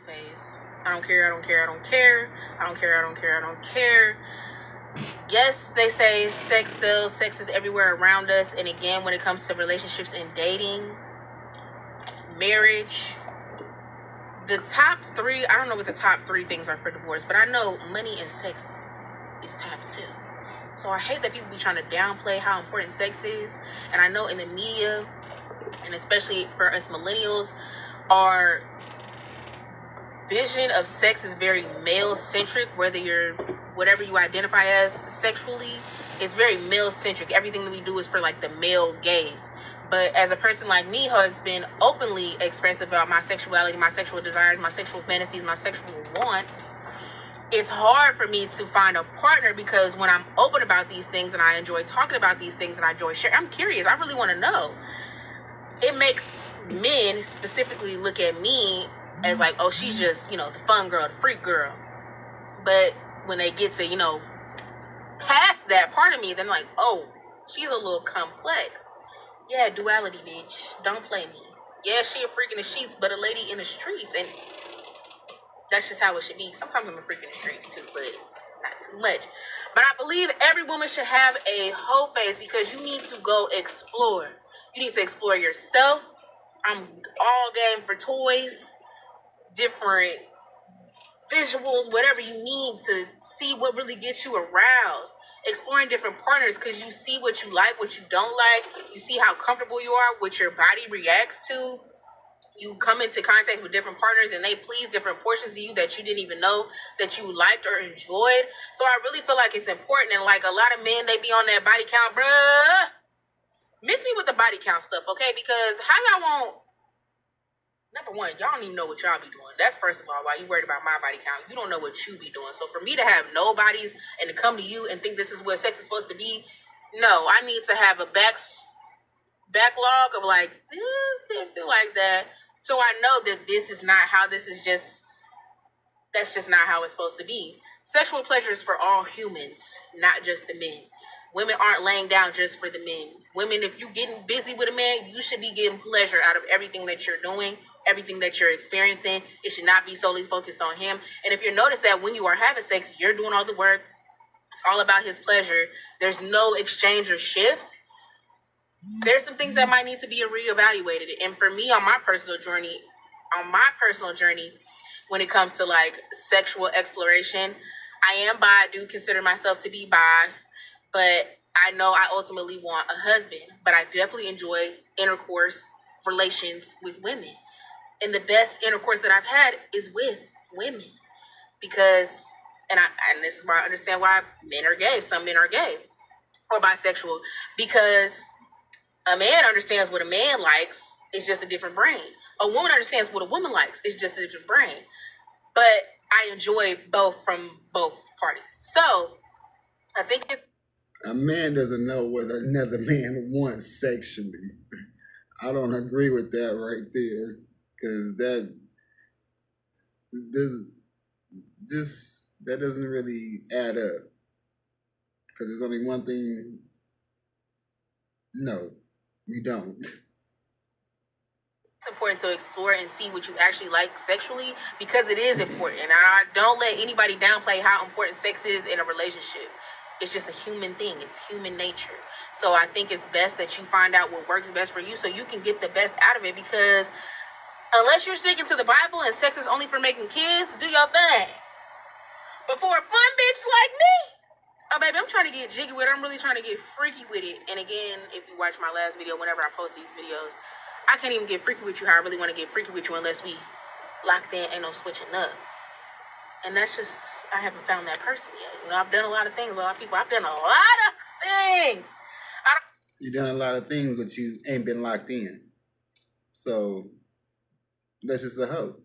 phase. I don't care, I don't care, I don't care. I don't care, I don't care, I don't care. Yes, they say sex sells, sex is everywhere around us. And again, when it comes to relationships and dating, marriage, the top three, I don't know what the top three things are for divorce, but I know money and sex is top two. So I hate that people be trying to downplay how important sex is. And I know in the media, and especially for us millennials, our vision of sex is very male-centric, whatever you identify as sexually, it's very male-centric. Everything that we do is for like the male gaze. But as a person like me who has been openly expressive about my sexuality, my sexual desires, my sexual fantasies, my sexual wants, it's hard for me to find a partner, because when I'm open about these things and I enjoy talking about these things and I enjoy sharing, I'm curious, I really want to know. It makes men specifically look at me as like, oh, she's just, the fun girl, the freak girl. But when they get to, past that part of me, then like, oh, she's a little complex. Yeah, duality, bitch. Don't play me. Yeah, she a freak in the sheets, but a lady in the streets. And that's just how it should be. Sometimes I'm a freak in the streets too, but not too much. But I believe every woman should have a hoe phase, because you need to go explore. You need to explore yourself. I'm all game for toys, different visuals, whatever you need to see what really gets you aroused. Exploring different partners, because you see what you like, what you don't like. You see how comfortable you are, what your body reacts to. You come into contact with different partners and they please different portions of you that you didn't even know that you liked or enjoyed. So I really feel like it's important. And like a lot of men, they be on that body count, bruh. Miss me with the body count stuff, okay? Because how y'all won't, number one, y'all don't even know what y'all be doing. That's first of all, why you worried about my body count. You don't know what you be doing. So for me to have no bodies and to come to you and think this is what sex is supposed to be, no, I need to have a backlog of like, this didn't feel like that. So I know that this is not how that's just not how it's supposed to be. Sexual pleasure is for all humans, not just the men. Women aren't laying down just for the men. Women, if you're getting busy with a man, you should be getting pleasure out of everything that you're doing, everything that you're experiencing. It should not be solely focused on him. And if you notice that when you are having sex, you're doing all the work, it's all about his pleasure, there's no exchange or shift, there's some things that might need to be reevaluated. And for me, on my personal journey, when it comes to like sexual exploration, I am bi. I do consider myself to be bi, but I know I ultimately want a husband. But I definitely enjoy intercourse, relations with women. And the best intercourse that I've had is with women, because, and this is why I understand why men are gay. Some men are gay or bisexual, because a man understands what a man likes. It's just a different brain. A woman understands what a woman likes. It's just a different brain. But I enjoy both from both parties. So I think a man doesn't know what another man wants sexually. I don't agree with that right there, because that doesn't really add up. Because there's only one thing. No, we don't. it's important to explore and see what you actually like sexually, because it is important. And I don't let anybody downplay how important sex is in a relationship. It's just a human thing. It's human nature. So I think it's best that you find out what works best for you so you can get the best out of it, because unless you're sticking to the Bible and sex is only for making kids, do your thing. But for a fun bitch like me, oh baby, I'm trying to get jiggy with it. I'm really trying to get freaky with it. And again, if you watch my last video, whenever I post these videos, I can't even get freaky with you how I really want to get freaky with you unless we locked in, ain't no switching up. And that's just, I haven't found that person yet. I've done a lot of things, a lot of people. I've done a lot of things. You've done a lot of things, but you ain't been locked in. So that's just a hoe.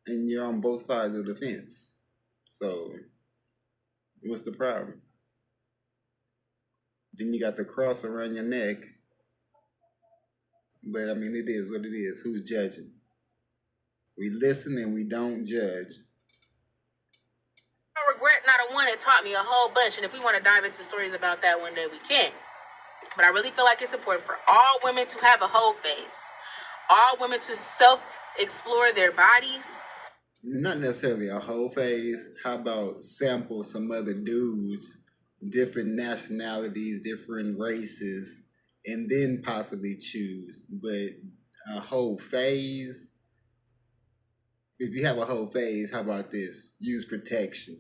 And you're on both sides of the fence. So what's the problem? Then you got the cross around your neck. But I mean, it is what it is. Who's judging? We listen and we don't judge. I regret not a one. It taught me a whole bunch. And if we want to dive into stories about that one day, we can. But I really feel like it's important for all women to have a hoe phase. all women to self-explore their bodies. Not necessarily a whole phase. How about sample some other dudes, different nationalities, different races, and then possibly choose? But a whole phase, if you have a whole phase, how about this? Use protection.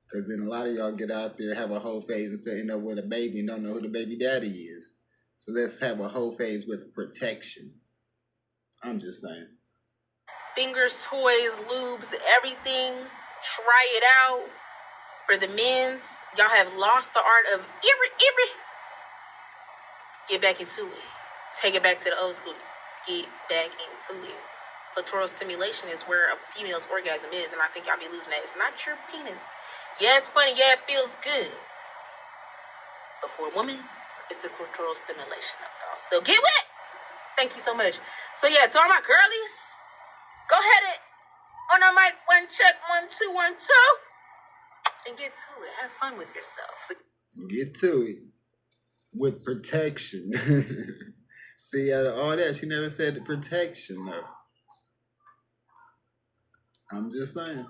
Because then a lot of y'all get out there, have a whole phase, and still end up with a baby and don't know who the baby daddy is. So let's have a whole phase with protection. I'm just saying. Fingers, toys, lubes, everything. Try it out. For the men's, y'all have lost the art of every. Get back into it. Take it back to the old school. Get back into it. Clitoral stimulation is where a female's orgasm is, and I think y'all be losing that. It's not your penis. Yeah, it's funny. Yeah, it feels good. But for a woman, it's the clitoral stimulation of it all. So get with it. Thank you so much. So yeah, to all my girlies, go ahead and on our mic, 1 check, 1 2 1 2, and get to it. Have fun with yourself. So Get to it with protection. See, out of all that, she never said the protection, though. I'm just saying.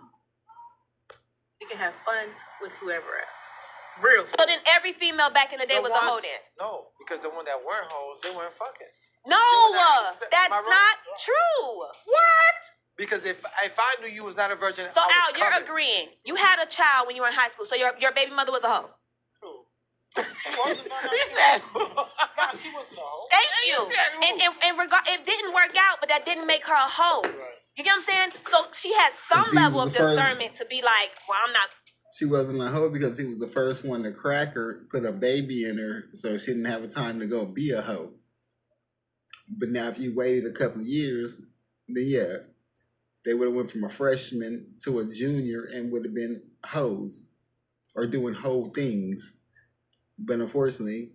you can have fun with whoever else. Real fun. So then every female back in the day The was a ones- hoe then? No, because the one that weren't hoes, they weren't fucking. No, Am that's I wrong? not true. What? Because if I knew you was not a virgin, So I was Al, you're covered. agreeing. You had a child when you were in high school, so your baby mother was a hoe. She wasn't. No, He said, no, she wasn't a hoe. Thank You you. said who? And it didn't work out, but that didn't make her a hoe. Right. You get what I'm saying? So she has some Because he level was of the first- discernment to be like, well, I'm not. She wasn't a hoe because he was the first one to crack her, put a baby in her, so she didn't have a time to go be a hoe. But now, if you waited a couple of years, then yeah, they would have went from a freshman to a junior and would have been hoes or doing hoe things. But unfortunately,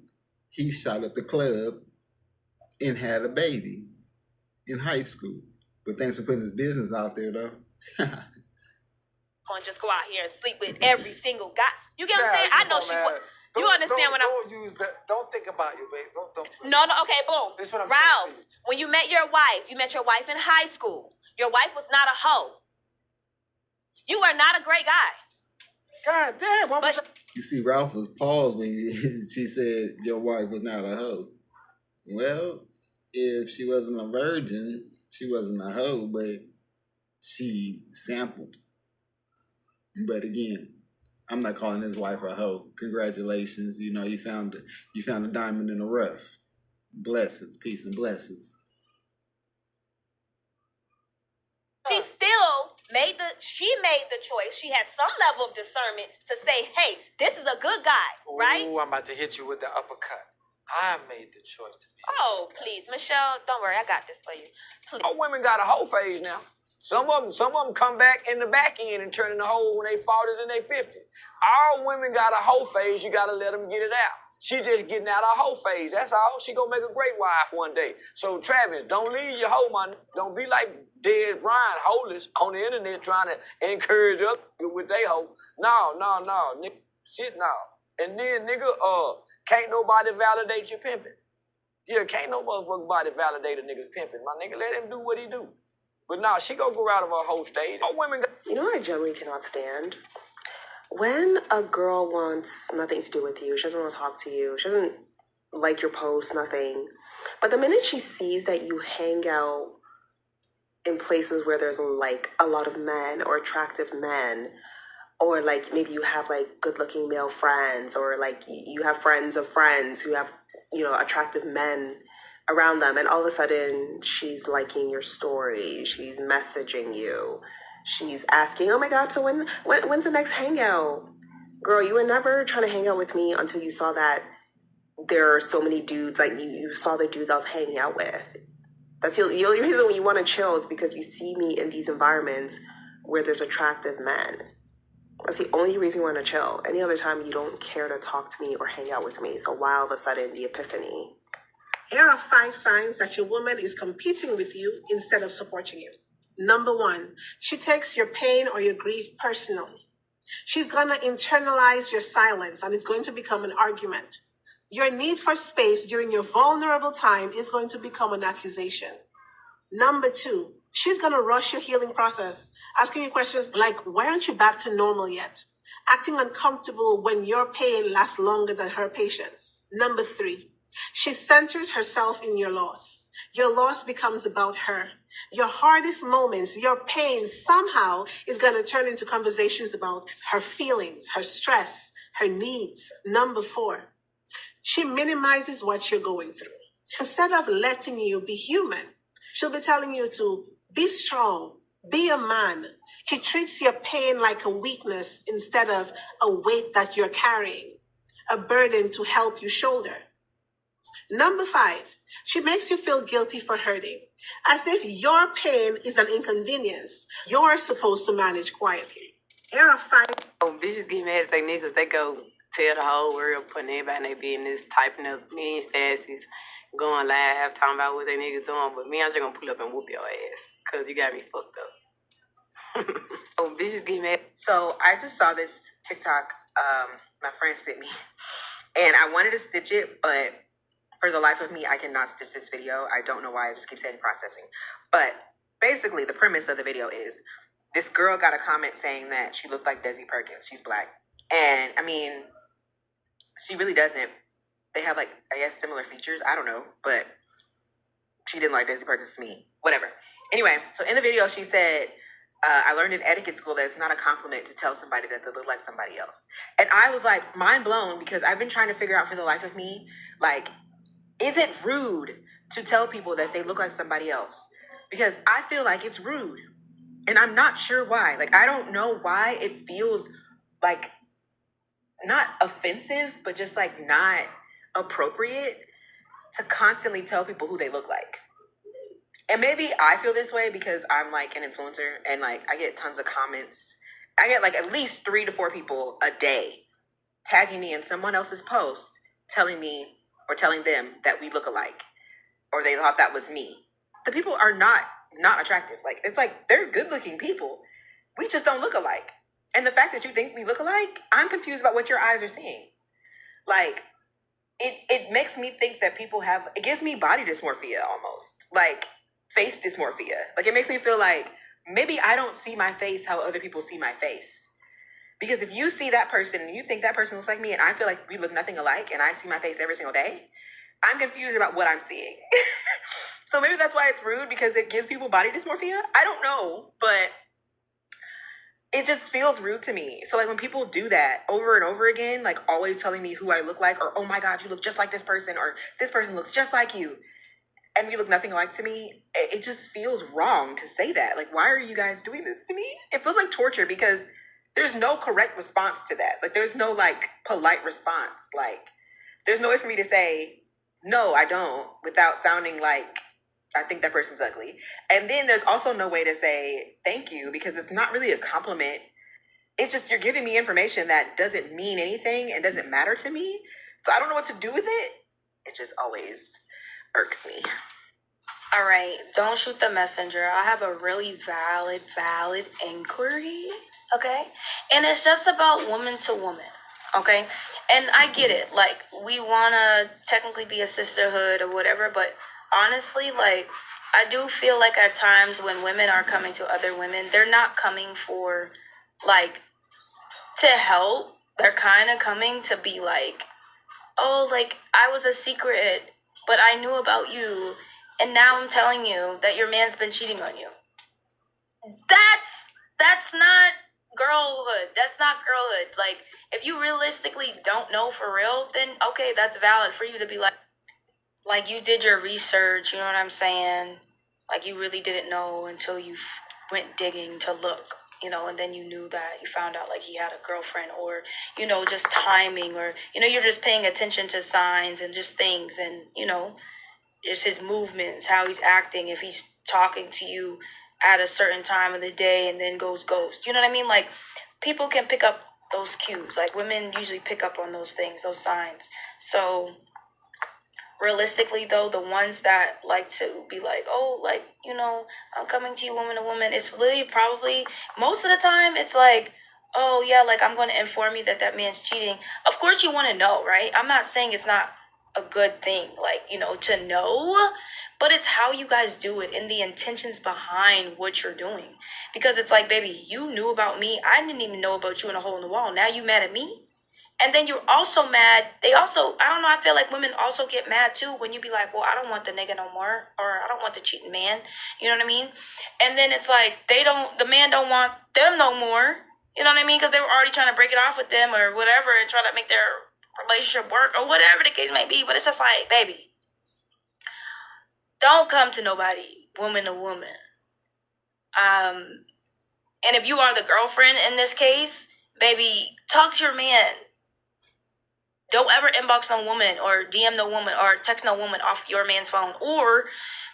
he shot at the club and had a baby in high school. But thanks for putting his business out there, though. Just go out here and sleep with every single guy. You get what I'm saying? I come know on, she man. would. You understand what I'm. Don't use that. Don't think about you, babe. Don't. No, okay, boom. This is what I'm saying to Ralph, you. when you met your wife in high school. Your wife was not a hoe. You are not a great guy. God damn. What was But You see, Ralph was paused when she said your wife was not a hoe. Well, if she wasn't a virgin, she wasn't a hoe, but she sampled. But again, I'm not calling his wife a hoe. Congratulations, you know you found a diamond in the rough. Blessings, peace, and blessings. she still made the choice. She has some level of discernment to say, hey, this is a good guy, right? Ooh, I'm about to hit you with the uppercut. I made the choice to be. Oh, please, Michelle, don't worry, I got this for you. Please. All women got a whole phase now. Some of them come back in the back end and turn in the hole when they 40s and they 50s. All women got a whole phase. You got to let them get it out. She just getting out her whole phase. That's all. She gonna make a great wife one day. So Travis, don't leave your hoe, man. Don't be like Dez Bryant, holeless on the internet trying to encourage us with they hoe. No, nigga. Shit, no. And then, nigga, can't nobody validate your pimping. Yeah, can't no motherfucking body validate a nigga's pimping, my nigga. Let him do what he do. But nah, she gonna go out of her whole stage. All women got... You know what I generally cannot stand? When a girl wants nothing to do with you, she doesn't want to talk to you, she doesn't like your posts, nothing. But the minute she sees that you hang out in places where there's like a lot of men or attractive men, or like maybe you have like good looking male friends, or like you have friends of friends who have, you know, attractive men around them, and all of a sudden she's liking your story, she's messaging you, she's asking, oh my god, so when's the next hangout? Girl, you were never trying to hang out with me until you saw that there are so many dudes, like you saw the dudes I was hanging out with. That's the only reason when you want to chill is because you see me in these environments where there's attractive men. That's the only reason you want to chill. Any other time you don't care to talk to me or hang out with me. So why all of a sudden the epiphany? Here are 5 signs that your woman is competing with you instead of supporting you. Number 1, she takes your pain or your grief personally. She's going to internalize your silence and it's going to become an argument. Your need for space during your vulnerable time is going to become an accusation. Number two, she's going to rush your healing process, asking you questions like, why aren't you back to normal yet? Acting uncomfortable when your pain lasts longer than her patience. Number three, she centers herself in your loss. Your loss becomes about her. Your hardest moments, your pain somehow is going to turn into conversations about her feelings, her stress, her needs. Number four, she minimizes what you're going through. Instead of letting you be human, she'll be telling you to be strong, be a man. She treats your pain like a weakness instead of a weight that you're carrying, a burden to help you shoulder. Number five, she makes you feel guilty for hurting, as if your pain is an inconvenience you're supposed to manage quietly. Here are five. Oh, bitches get mad at their niggas. They go tell the whole world, putting everybody in their business, typing up million statuses, going live, talking about what they niggas doing. But me, I'm just gonna pull up and whoop your ass, cause you got me fucked up. Oh, bitches get mad. So I just saw this TikTok my friend sent me, and I wanted to stitch it, but for the life of me, I cannot stitch this video. I don't know why. I just keep saying processing. But basically, the premise of the video is this girl got a comment saying that she looked like Desi Perkins. She's black. And, I mean, she really doesn't. They have, like, I guess, similar features. I don't know. But she didn't like Desi Perkins to me. Whatever. Anyway, so in the video, she said, I learned in etiquette school that it's not a compliment to tell somebody that they look like somebody else. And I was, like, mind blown because I've been trying to figure out for the life of me, like, is it rude to tell people that they look like somebody else? Because I feel like it's rude. And I'm not sure why. Like, I don't know why it feels like not offensive, but just like not appropriate to constantly tell people who they look like. And maybe I feel this way because I'm like an influencer and like I get tons of comments. I get like at least 3 to 4 people a day tagging me in someone else's post telling me or telling them that we look alike or they thought that was me. The people are not attractive. Like, it's like they're good looking people. We just don't look alike. And the fact that you think we look alike, I'm confused about what your eyes are seeing. Like, it makes me think that people have, it gives me body dysmorphia almost. Like, face dysmorphia. Like, it makes me feel like maybe I don't see my face how other people see my face. Because if you see that person and you think that person looks like me and I feel like we look nothing alike and I see my face every single day, I'm confused about what I'm seeing. So maybe that's why it's rude, because it gives people body dysmorphia. I don't know, but it just feels rude to me. So like when people do that over and over again, like always telling me who I look like, or, oh my God, you look just like this person, or this person looks just like you, and you look nothing alike to me, it just feels wrong to say that. Like, why are you guys doing this to me? It feels like torture because there's no correct response to that. Like, there's no, like, polite response. Like, there's no way for me to say, no, I don't, without sounding like I think that person's ugly. And then there's also no way to say thank you because it's not really a compliment. It's just you're giving me information that doesn't mean anything and doesn't matter to me. So I don't know what to do with it. It just always irks me. All right, don't shoot the messenger. I have a really valid inquiry, okay? And it's just about woman to woman, okay? And I get it. Like, we want to technically be a sisterhood or whatever, but honestly, like, I do feel like at times when women are coming to other women, they're not coming for, like, to help. They're kind of coming to be like, oh, like, I was a secret, but I knew about you, and now I'm telling you that your man's been cheating on you. That's not girlhood. That's not girlhood. Like, if you realistically don't know for real, then okay, that's valid for you to be like you did your research, you know what I'm saying? Like, you really didn't know until you went digging to look, you know, and then you knew that you found out like he had a girlfriend, or, you know, just timing, or, you know, you're just paying attention to signs and just things, and, you know, just his movements, how he's acting, if he's talking to you at a certain time of the day and then goes ghost. You know what I mean? Like, people can pick up those cues. Like, women usually pick up on those things, those signs. So realistically, though, the ones that like to be like, oh, like, you know, I'm coming to you woman to woman, it's literally probably, most of the time, it's like, oh, yeah, like, I'm going to inform you that that man's cheating. Of course you want to know, right? I'm not saying it's not a good thing, like, you know, to know, but it's how you guys do it and the intentions behind what you're doing. Because it's like, baby, you knew about me. I didn't even know about you in a hole in the wall. Now you mad at me? And then you're also mad. They also, I don't know, I feel like women also get mad too when you be like, well, I don't want the nigga no more, or I don't want the cheating man. You know what I mean? And then it's like, the man don't want them no more. You know what I mean? Because they were already trying to break it off with them or whatever and try to make their relationship work or whatever the case may be. But it's just like, baby, don't come to nobody, woman to woman. And if you are the girlfriend in this case, baby, talk to your man. Don't ever inbox no woman or DM no woman or text no woman off your man's phone, or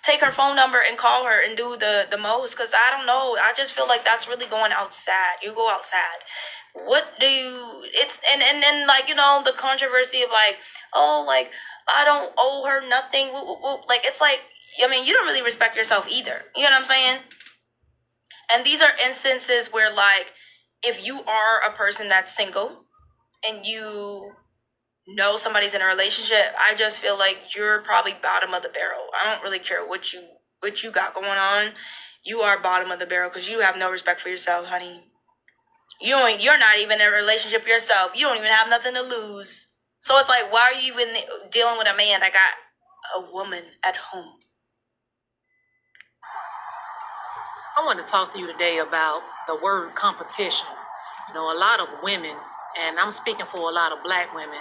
take her phone number and call her and do the most. Because I don't know, I just feel like that's really going outside. You go outside. What do you, it's, and like, you know, the controversy of like, oh, like, I don't owe her nothing. Whoop, whoop, whoop. Like, it's like, I mean, you don't really respect yourself either. You know what I'm saying? And these are instances where, like, if you are a person that's single and you know somebody's in a relationship, I just feel like you're probably bottom of the barrel. I don't really care what you got going on. You are bottom of the barrel because you have no respect for yourself, honey. You're not even in a relationship yourself. You don't even have nothing to lose. So it's like, why are you even dealing with a man that got a woman at home? I want to talk to you today about the word competition. You know, a lot of women, and I'm speaking for a lot of black women,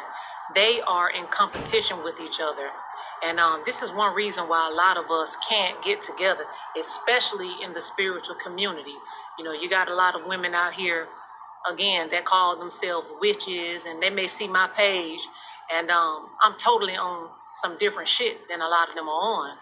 they are in competition with each other. And this is one reason why a lot of us can't get together, especially in the spiritual community. You know, you got a lot of women out here, again, that call themselves witches, and they may see my page, and I'm totally on some different shit than a lot of them are on.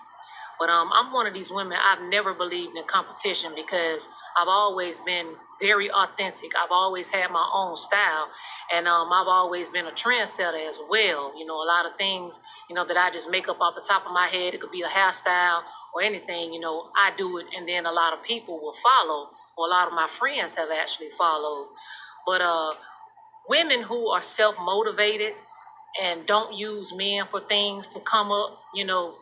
But I'm one of these women, I've never believed in competition because I've always been very authentic. I've always had my own style. And I've always been a trendsetter as well. You know, a lot of things, you know, that I just make up off the top of my head. It could be a hairstyle or anything, you know, I do it. And then a lot of people will follow, or a lot of my friends have actually followed. But women who are self-motivated and don't use men for things to come up, you know,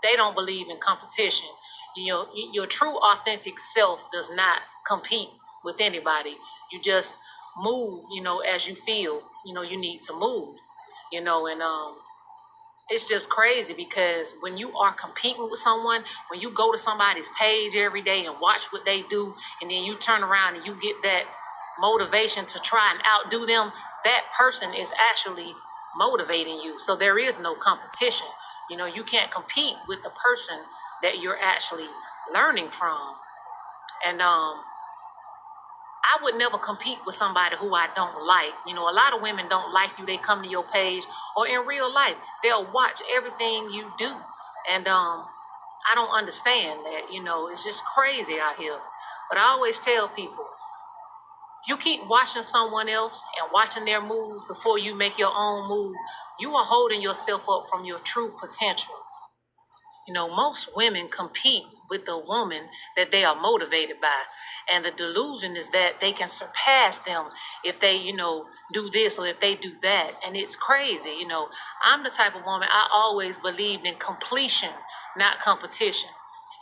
they don't believe in competition. You know, your true authentic self does not compete with anybody. You just move, you know, as you feel, you know, you need to move, you know, and it's just crazy because when you are competing with someone, when you go to somebody's page every day and watch what they do, and then you turn around and you get that motivation to try and outdo them, that person is actually motivating you. So there is no competition. You know, you can't compete with the person that you're actually learning from. And I would never compete with somebody who I don't like. You know, a lot of women don't like you. They come to your page, or in real life, they'll watch everything you do. And I don't understand that. You know, it's just crazy out here. But I always tell people, if you keep watching someone else and watching their moves before you make your own move, you are holding yourself up from your true potential. You know, most women compete with the woman that they are motivated by. And the delusion is that they can surpass them if they, you know, do this or if they do that. And it's crazy. You know, I'm the type of woman, I always believed in completion, not competition.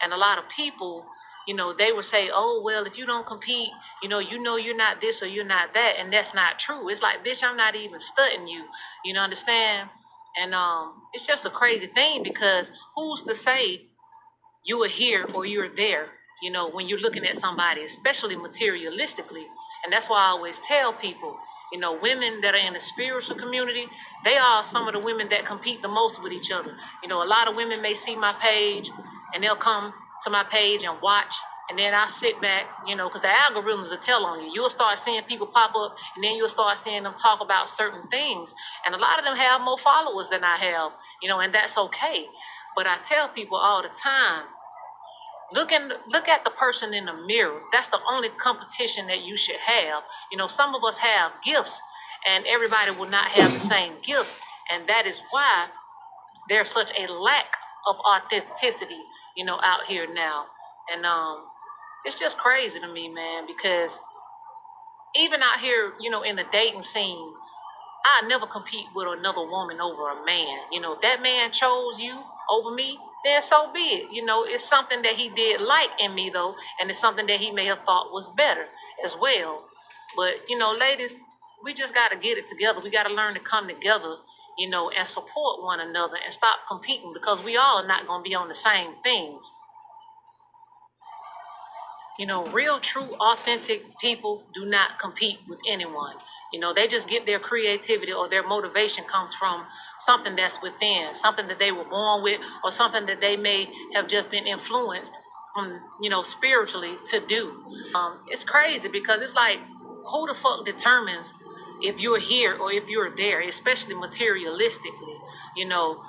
And a lot of people, you know, they would say, oh, well, if you don't compete, you know you're not this or you're not that. And that's not true. It's like, bitch, I'm not even studying you. You know, understand? And it's just a crazy thing because who's to say you are here or you're there, you know, when you're looking at somebody, especially materialistically. And that's why I always tell people, you know, women that are in the spiritual community, they are some of the women that compete the most with each other. You know, a lot of women may see my page and they'll come to my page and watch. And then I sit back, you know, because the algorithms will tell on you. You'll start seeing people pop up, and then you'll start seeing them talk about certain things. And a lot of them have more followers than I have, you know, and that's okay. But I tell people all the time, look at the person in the mirror. That's the only competition that you should have. You know, some of us have gifts, and everybody will not have the same gifts. And that is why there's such a lack of authenticity, you know, out here now. And it's just crazy to me, man, because even out here, you know, in the dating scene, I never compete with another woman over a man. You know, if that man chose you over me, then so be it. You know, it's something that he did like in me though, and it's something that he may have thought was better as well. But, you know, ladies, we just got to get it together. We got to learn to come together, you know, and support one another and stop competing, because we all are not going to be on the same things. You know, real, true, authentic people do not compete with anyone. You know, they just get their creativity or their motivation comes from something that's within, something that they were born with, or something that they may have just been influenced from, you know, spiritually to do. It's crazy because it's like, who the fuck determines if you're here or if you're there, especially materialistically, you know?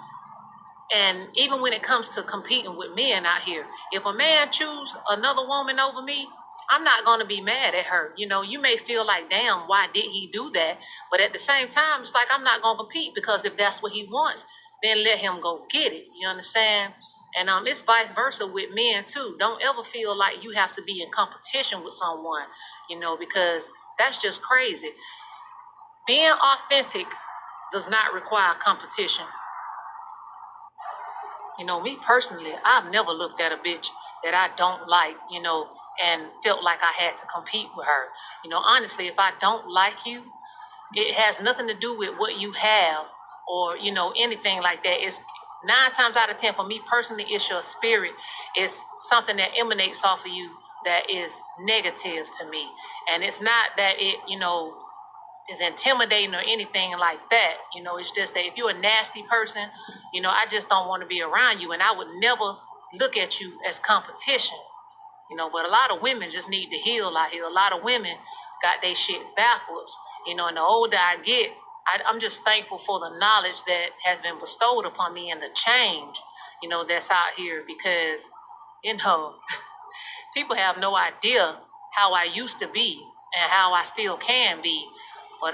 And even when it comes to competing with men out here, if a man choose another woman over me, I'm not going to be mad at her. You know, you may feel like, damn, why did he do that? But at the same time, it's like, I'm not going to compete, because if that's what he wants, then let him go get it. You understand? And it's vice versa with men too. Don't ever feel like you have to be in competition with someone, you know, because that's just crazy. Being authentic does not require competition. You know, me personally, I've never looked at a bitch that I don't like, you know, and felt like I had to compete with her. You know, honestly, if I don't like you, it has nothing to do with what you have or, you know, anything like that. It's 9 times out of 10 for me personally, it's your spirit. It's something that emanates off of you that is negative to me. And it's not that it, you know, is intimidating or anything like that. You know, it's just that if you're a nasty person, you know, I just don't want to be around you, and I would never look at you as competition. You know, but a lot of women just need to heal out here. A lot of women got their shit backwards. You know, and the older I get, I'm just thankful for the knowledge that has been bestowed upon me and the change, you know, that's out here, because, you know, people have no idea how I used to be and how I still can be. But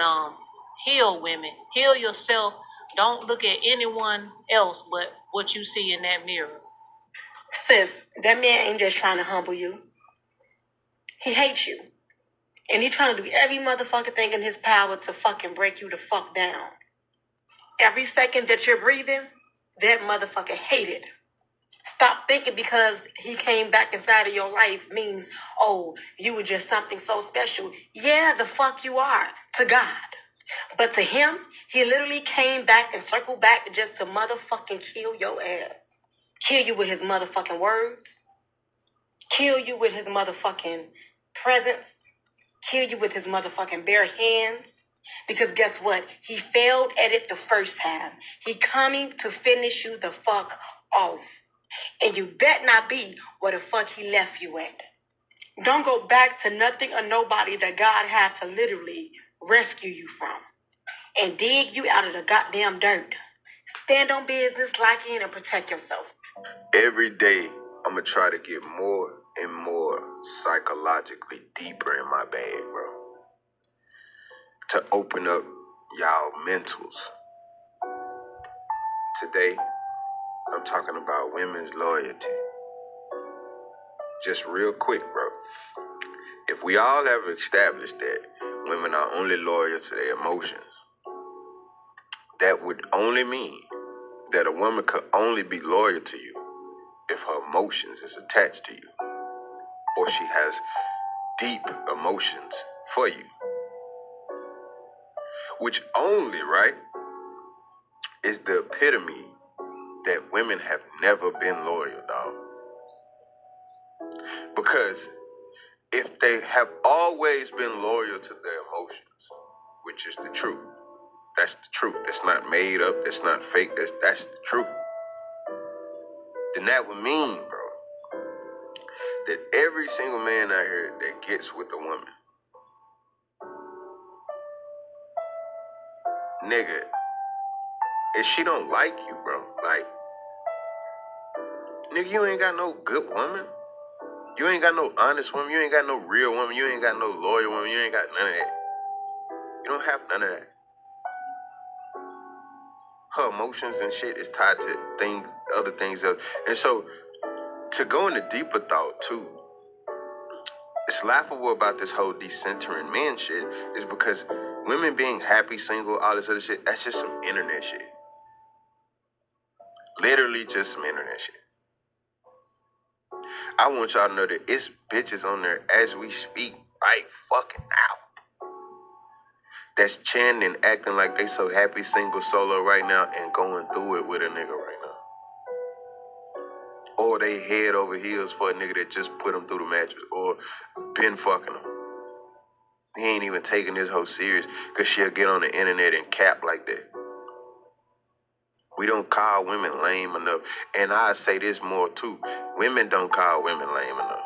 heal, women, heal yourself. Don't look at anyone else but what you see in that mirror. Sis, that man ain't just trying to humble you. He hates you. And he trying to do every motherfucking thing in his power to fucking break you the fuck down. Every second that you're breathing, that motherfucker hated. Stop thinking because he came back inside of your life means, oh, you were just something so special. Yeah, the fuck you are, to God. But to him, he literally came back and circled back just to motherfucking kill your ass. Kill you with his motherfucking words. Kill you with his motherfucking presence. Kill you with his motherfucking bare hands. Because guess what? He failed at it the first time. He coming to finish you the fuck off. And you bet not be where the fuck he left you at. Don't go back to nothing or nobody that God had to literally rescue you from and dig you out of the goddamn dirt. Stand on business, lock in, and protect yourself. Every day, I'm going to try to get more and more psychologically deeper in my bag, bro. To open up y'all mentals. Today, I'm talking about women's loyalty. Just real quick, bro. If we all ever established that women are only loyal to their emotions, that would only mean that a woman could only be loyal to you if her emotions is attached to you, or she has deep emotions for you. Which only, right, is the epitome that women have never been loyal, dog. Because if they have always been loyal to their emotions, which is the truth, that's the truth. That's not made up. That's not fake. That's the truth. Then that would mean, bro, that every single man out here that gets with a woman, nigga, if she don't like you, bro, like, nigga, you ain't got no good woman. You ain't got no honest woman. You ain't got no real woman. You ain't got no loyal woman. You ain't got none of that. You don't have none of that. Her emotions and shit is tied to things, other things else. And so, to go into deeper thought, too, it's laughable about this whole decentering men shit is because women being happy, single, all this other shit, that's just some internet shit. Literally just some internet shit. I want y'all to know that it's bitches on there as we speak right fucking now. That's chanting and acting like they so happy single solo right now and going through it with a nigga right now. Or they head over heels for a nigga that just put them through the mattress or been fucking them. He ain't even taking this whole serious because she'll get on the internet and cap like that. We don't call women lame enough. And I say this more too. Women don't call women lame enough.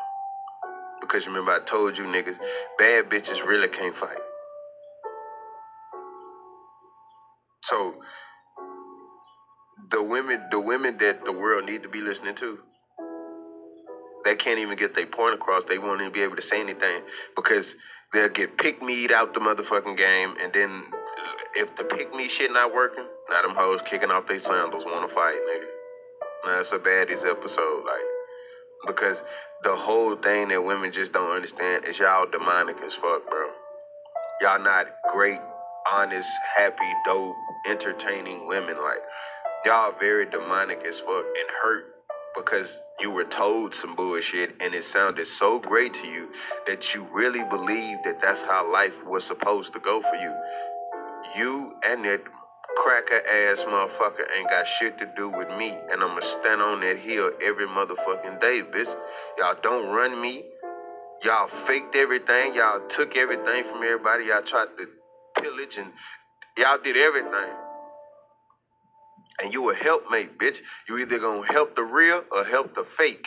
Because remember I told you niggas, bad bitches really can't fight. So the women that the world need to be listening to, they can't even get their point across. They won't even be able to say anything because they'll get pick-me'd out the motherfucking game. And then if the pick-me shit not working, now them hoes kicking off their sandals want to fight, nigga. Now it's a baddies episode, like, because the whole thing that women just don't understand is y'all demonic as fuck, bro. Y'all not great, honest, happy, dope, entertaining women. Like, y'all very demonic as fuck and hurt because you were told some bullshit and it sounded so great to you that you really believe that that's how life was supposed to go for you. You and that cracker ass motherfucker ain't got shit to do with me, and I'ma stand on that hill every motherfucking day, bitch. Y'all don't run me. Y'all faked everything. Y'all took everything from everybody. Y'all tried to pillage and y'all did everything. And you a helpmate, bitch. You either gonna help the real or help the fake.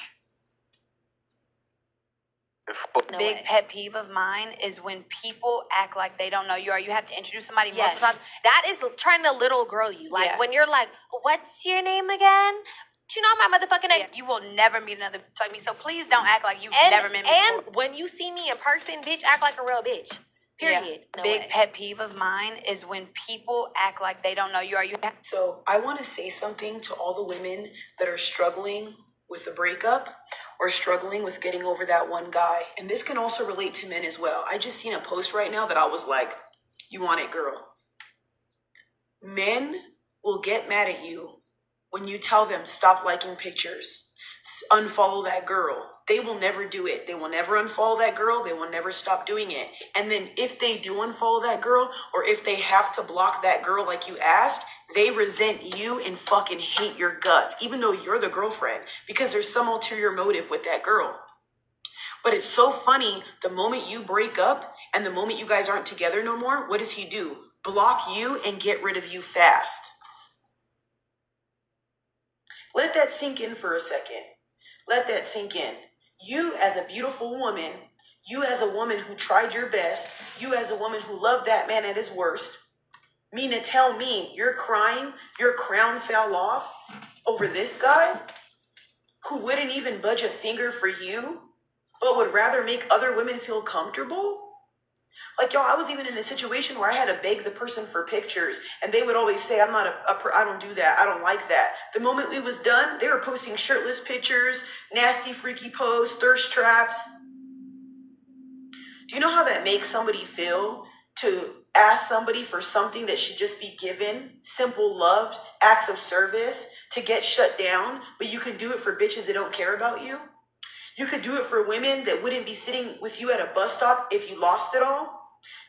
Big pet peeve of mine is when people act like they don't know you, or you have to introduce somebody Yes. multiple times. That is trying to little girl you. Like Yeah. when you're like, what's your name again? Do you know my motherfucking name? Yeah, you will never meet another bitch like me, so please don't act like you've And, never met me and before. when you see me in person, bitch, act like a real bitch. Period. Yeah. No Big way. pet peeve of mine is when people act like they don't know you, or you have So I want to say something to all the women that are struggling with a breakup or struggling with getting over that one guy. And this can also relate to men as well. I just seen a post right now that I was like, you want it, girl. Men will get mad at you when you tell them stop liking pictures, unfollow that girl. They will never do it. They will never unfollow that girl. They will never stop doing it. And then if they do unfollow that girl, or if they have to block that girl like you asked, they resent you and fucking hate your guts, even though you're the girlfriend, because there's some ulterior motive with that girl. But it's so funny, the moment you break up and the moment you guys aren't together no more, what does he do? Block you and get rid of you fast. Let that sink in for a second. Let that sink in. You as a beautiful woman, you as a woman who tried your best, you as a woman who loved that man at his worst, mean to tell me you're crying, your crown fell off over this guy who wouldn't even budge a finger for you, but would rather make other women feel comfortable? Like, y'all, I was even in a situation where I had to beg the person for pictures, and they would always say, I don't do that. I don't like that. The moment we was done, they were posting shirtless pictures, nasty, freaky posts, thirst traps. Do you know how that makes somebody feel to ask somebody for something that should just be given, simple love, acts of service, to get shut down, but you can do it for bitches that don't care about you? You could do it for women that wouldn't be sitting with you at a bus stop if you lost it all.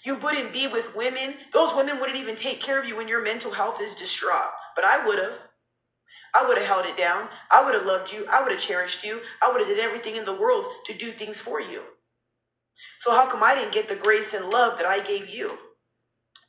You wouldn't be with women. Those women wouldn't even take care of you when your mental health is distraught. But I would have. I would have held it down. I would have loved you. I would have cherished you. I would have did everything in the world to do things for you. So how come I didn't get the grace and love that I gave you?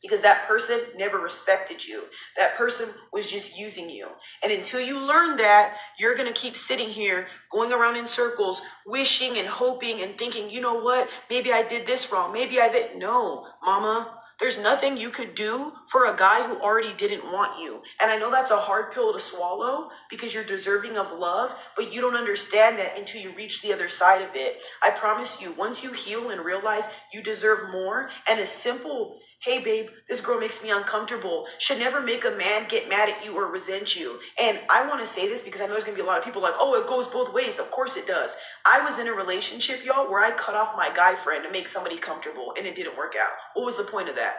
Because that person never respected you. That person was just using you. And until you learn that, you're going to keep sitting here going around in circles, wishing and hoping and thinking, you know what? Maybe I did this wrong. Maybe I did. No, mama. There's nothing you could do for a guy who already didn't want you. And I know that's a hard pill to swallow because you're deserving of love, but you don't understand that until you reach the other side of it. I promise you, once you heal and realize you deserve more, and a simple, hey babe, this girl makes me uncomfortable, should never make a man get mad at you or resent you. And I want to say this because I know there's going to be a lot of people like, oh, it goes both ways. Of course it does. I was in a relationship, y'all, where I cut off my guy friend to make somebody comfortable, and it didn't work out. What was the point of that?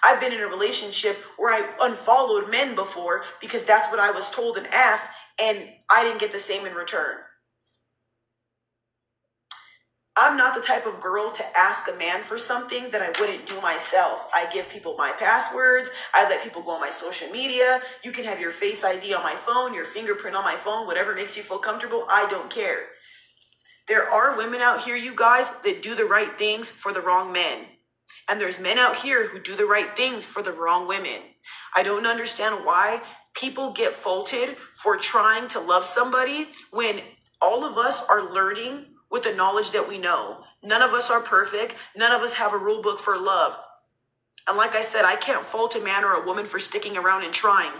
I've been in a relationship where I unfollowed men before because that's what I was told and asked, and I didn't get the same in return. I'm not the type of girl to ask a man for something that I wouldn't do myself. I give people my passwords. I let people go on my social media. You can have your Face ID on my phone, your fingerprint on my phone, whatever makes you feel comfortable. I don't care. There are women out here, you guys, that do the right things for the wrong men. And there's men out here who do the right things for the wrong women. I don't understand why people get faulted for trying to love somebody when all of us are learning with the knowledge that we know. None of us are perfect. None of us have a rule book for love. And like I said, I can't fault a man or a woman for sticking around and trying.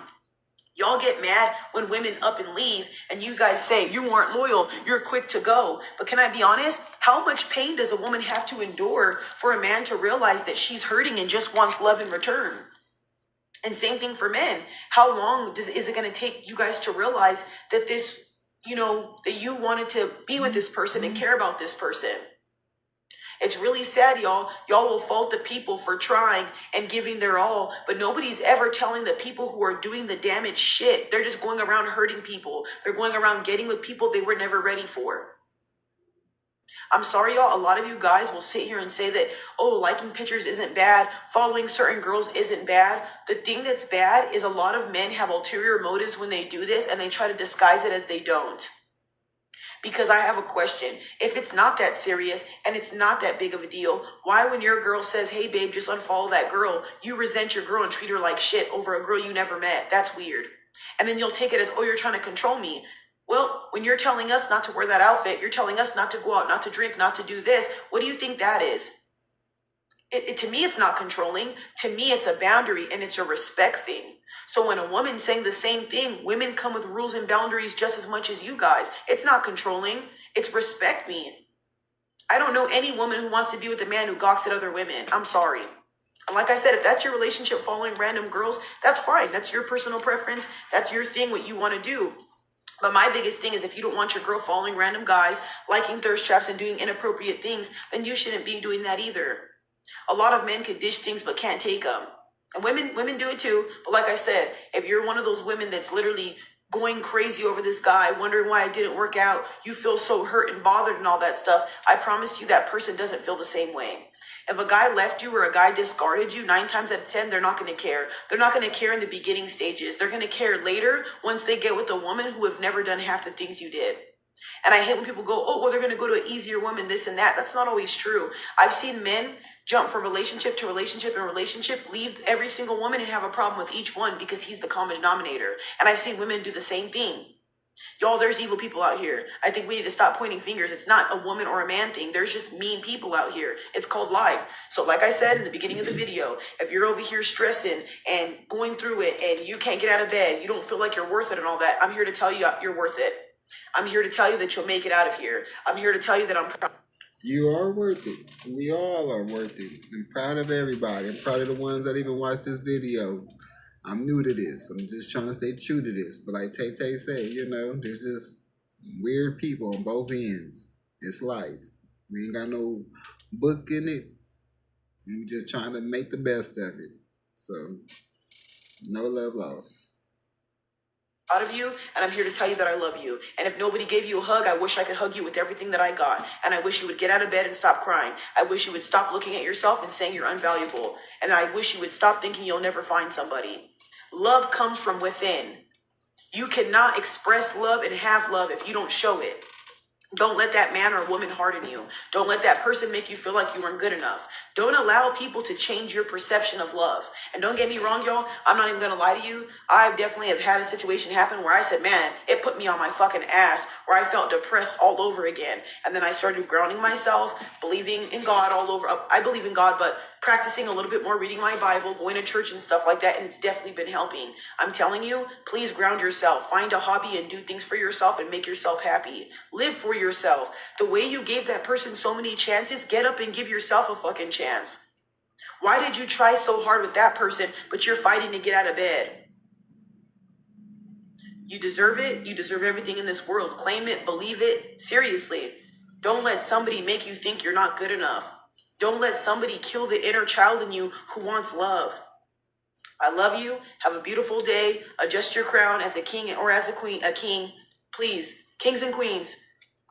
Y'all get mad when women up and leave and you guys say you weren't loyal, you're quick to go. But can I be honest? How much pain does a woman have to endure for a man to realize that she's hurting and just wants love in return? And same thing for men. How long is it going to take you guys to realize that that you wanted to be with this person and care about this person? It's really sad, y'all. Y'all will fault the people for trying and giving their all, but nobody's ever telling the people who are doing the damage shit. They're just going around hurting people. They're going around getting with people they were never ready for. I'm sorry, y'all. A lot of you guys will sit here and say that, oh, liking pictures isn't bad. Following certain girls isn't bad. The thing that's bad is a lot of men have ulterior motives when they do this and they try to disguise it as they don't. Because I have a question. If it's not that serious and it's not that big of a deal, why when your girl says, hey, babe, just unfollow that girl, you resent your girl and treat her like shit over a girl you never met? That's weird. And then you'll take it as, oh, you're trying to control me. Well, when you're telling us not to wear that outfit, you're telling us not to go out, not to drink, not to do this, what do you think that is? To me, it's not controlling. To me, it's a boundary and it's a respect thing. So when a woman's saying the same thing, women come with rules and boundaries just as much as you guys. It's not controlling. It's respect me. I don't know any woman who wants to be with a man who gawks at other women. I'm sorry. And like I said, if that's your relationship, following random girls, that's fine. That's your personal preference. That's your thing, what you want to do. But my biggest thing is if you don't want your girl following random guys, liking thirst traps and doing inappropriate things, then you shouldn't be doing that either. A lot of men could dish things but can't take them. And women do it too. But like I said, if you're one of those women that's literally going crazy over this guy, wondering why it didn't work out, you feel so hurt and bothered and all that stuff, I promise you that person doesn't feel the same way. If a guy left you or a guy discarded you, 9 times out of 10, they're not going to care. They're not going to care in the beginning stages. They're going to care later once they get with a woman who have never done half the things you did. And I hate when people go, oh, well, they're going to go to an easier woman, this and that. That's not always true. I've seen men jump from relationship to relationship and relationship, leave every single woman and have a problem with each one because he's the common denominator. And I've seen women do the same thing. Y'all, there's evil people out here. I think we need to stop pointing fingers. It's not a woman or a man thing. There's just mean people out here. It's called life. So like I said in the beginning of the video, if you're over here stressing and going through it and you can't get out of bed, you don't feel like you're worth it and all that, I'm here to tell you you're worth it. I'm here to tell you that you'll make it out of here. I'm here to tell you that I'm proud. You are worth it. We all are worth it. I'm proud of everybody. I'm proud of the ones that even watched this video. I'm new to this. I'm just trying to stay true to this. But like Tay said, there's just weird people on both ends. It's life. We ain't got no book in it. We're just trying to make the best of it. So, no love lost. Out of you, and I'm here to tell you that I love you. And if nobody gave you a hug, I wish I could hug you with everything that I got. And I wish you would get out of bed and stop crying. I wish you would stop looking at yourself and saying you're unvaluable. And I wish you would stop thinking you'll never find somebody. Love comes from within. You cannot express love and have love if you don't show it. Don't let that man or woman harden you. Don't let that person make you feel like you weren't good enough. Don't allow people to change your perception of love. And don't get me wrong, y'all. I'm not even going to lie to you. I definitely have had a situation happen where I said, man, it put me on my fucking ass, where I felt depressed all over again. And then I started grounding myself, believing in God all over. I believe in God, but practicing a little bit more, reading my Bible, going to church and stuff like that. And it's definitely been helping. I'm telling you, please ground yourself. Find a hobby and do things for yourself and make yourself happy. Live for yourself. The way you gave that person so many chances, get up and give yourself a fucking chance. Why did you try so hard with that person, but you're fighting to get out of bed? You deserve it. You deserve everything in this world. Claim it, believe it. Seriously. Don't let somebody make you think you're not good enough. Don't let somebody kill the inner child in you who wants love. I love you. Have a beautiful day. Adjust your crown as a king or as a queen, a king. Please, kings and queens,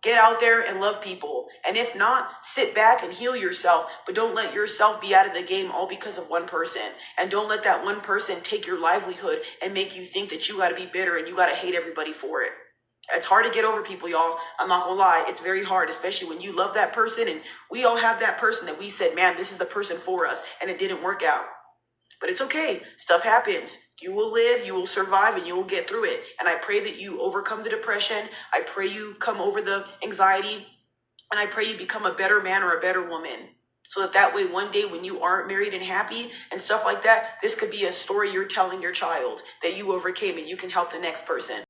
Get out there and love people. And if not, sit back and heal yourself. But don't let yourself be out of the game all because of one person. And don't let that one person take your livelihood and make you think that you got to be bitter and you got to hate everybody for it. It's hard to get over people, y'all. I'm not gonna lie. It's very hard, especially when you love that person. And we all have that person that we said, man, this is the person for us. And it didn't work out. But it's okay. Stuff happens. You will live, you will survive, and you will get through it. And I pray that you overcome the depression. I pray you come over the anxiety. And I pray you become a better man or a better woman. So that way, one day when you aren't married and happy and stuff like that, this could be a story you're telling your child that you overcame and you can help the next person.